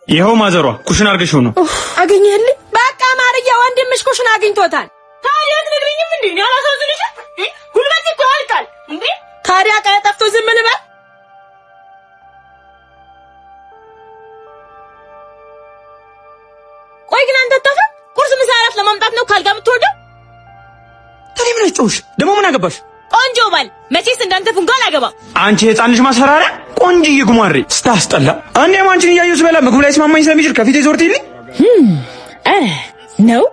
ይሄው ማዘሯ ኩሽና አርገሽው ነው አገኘህልኝ። በቃ ማርያ ወንድምሽ ኩሽና አግኝቶታል። ታዲያ ትነግሪኝም እንዴ? ያላሳዝንሽ ጉልበት ይቆርጣል እንዴ? ታዲያ ቀጠፍቶ ዝም ልበል? ቆይ ግን አንተ ተፈ ቁርስ ምሳ እራት ለማምጣት ነው ካልጋ የምትወርደው? ታዲያ ምን አጨውሽ? ደሞ ምን አገባሽ? ቆንጆ ባል መቼስ እንዳንተ ፍንጓል አገባ። አንቺ ህፃንሽ ማስፈራሪያ ቆንጆዬ ጉማሬ ስታስጠላ። አንዴም አንቺን እያየሁ ስበላ ምግቡ ላይ ስማማኝ ስለሚችል ከፊቴ ዞርትልኝ አረ ነው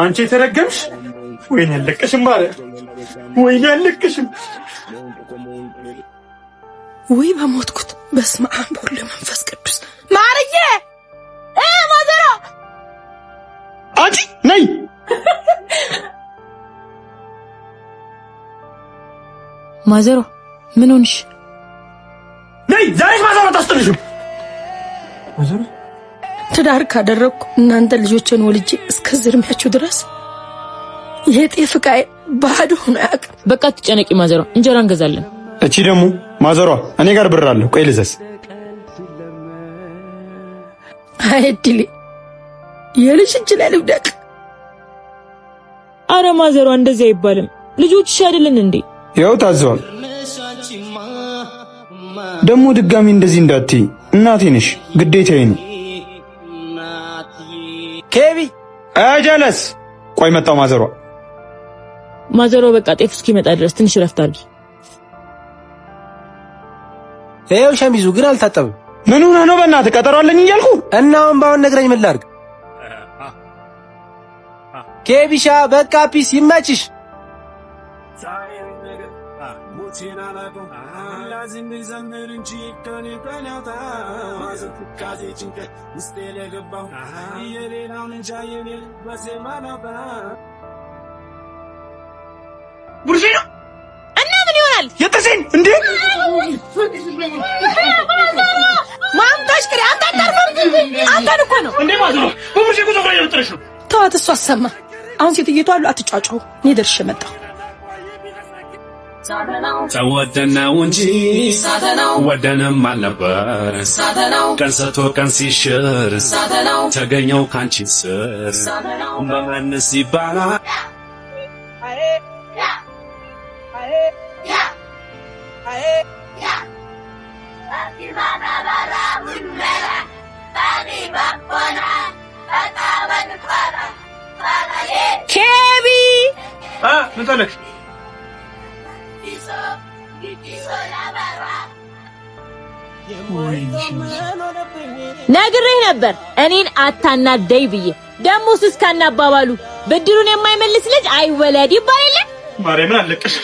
አንቺ የተረገምሽ። ወይኔ ያለቀሽም ማርያ፣ ወይኔ ያለቀሽም። ወይ በሞትኩት። በስመ አብ ወወልድ ወመንፈስ ቅዱስ። ማርዬ ማዘሯ አንቺ ነይ ማዘሯ ምን ሆንሽ? ነይ ዛሬስ ማዘሯ ታስጥልሽም። ማዘሯ ትዳር ካደረኩ እናንተ ልጆችን ወልጄ እስከ ዝርሚያችሁ ድረስ የጤፍ ዕቃዬ ባዶ ሆኖ አያውቅም። በቃ ትጨነቂ ማዘሯ፣ እንጀራ እንገዛለን። እቺ ደግሞ ማዘሯ እኔ ጋር ብር አለ፣ ቆይ ልዘዝ። አይድሊ የልጅ እጅ ላይ ልውደቅ። አረ ማዘሯ እንደዚህ አይባልም። ልጆችሽ አይደለን እንዴ? ያው ታዘዋል። ደግሞ ድጋሚ እንደዚህ እንዳትዪ፣ እናቴ ነሽ፣ ግዴታዬ ነው። ኬቢ አጀለስ ቆይ መጣው። ማዘሯ በቃ ጤፍ እስኪመጣ ድረስ ትንሽ ረፍት አድርጊ። ይኸው ሸሚዙ ግን አልታጠብም። ምን ሆነ ነው? በእናትህ ቀጠሮ አለኝ እያልኩ እና አሁን ባሁን ነግረኝ ምን ላድርግ? ኬቢሻ በቃ ፒስ ይመችሽ። ቡርሺ ነው እና ምን ይሆናል? የጥርሴን እንዴ ማምጣሽ ከሪ አንተ እኮ ነው እንዴ ማዘሯ ቡርሺ ጉዞ ላይ ነው። ተዋት፣ እሱ አሰማ። አሁን ሴትየቱ አሉ አትጫጫው። እኔ ደርሼ መጣሁ። ተወደነው እንጂ ወደንም አልነበር። ቀን ሰቶ ቀን ሲሽር ተገኘው ካንቺ ስር በመንስ ይባላል። ኬቢ ምን ተለክ? ነግሬህ ነበር እኔን አታናደይ ብዬ። ደሞስ እስካናባባሉ ብድሩን የማይመልስ ልጅ አይወለድ ይባል የለ። ማርያምን አለቀሽ።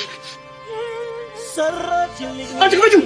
አልከብድም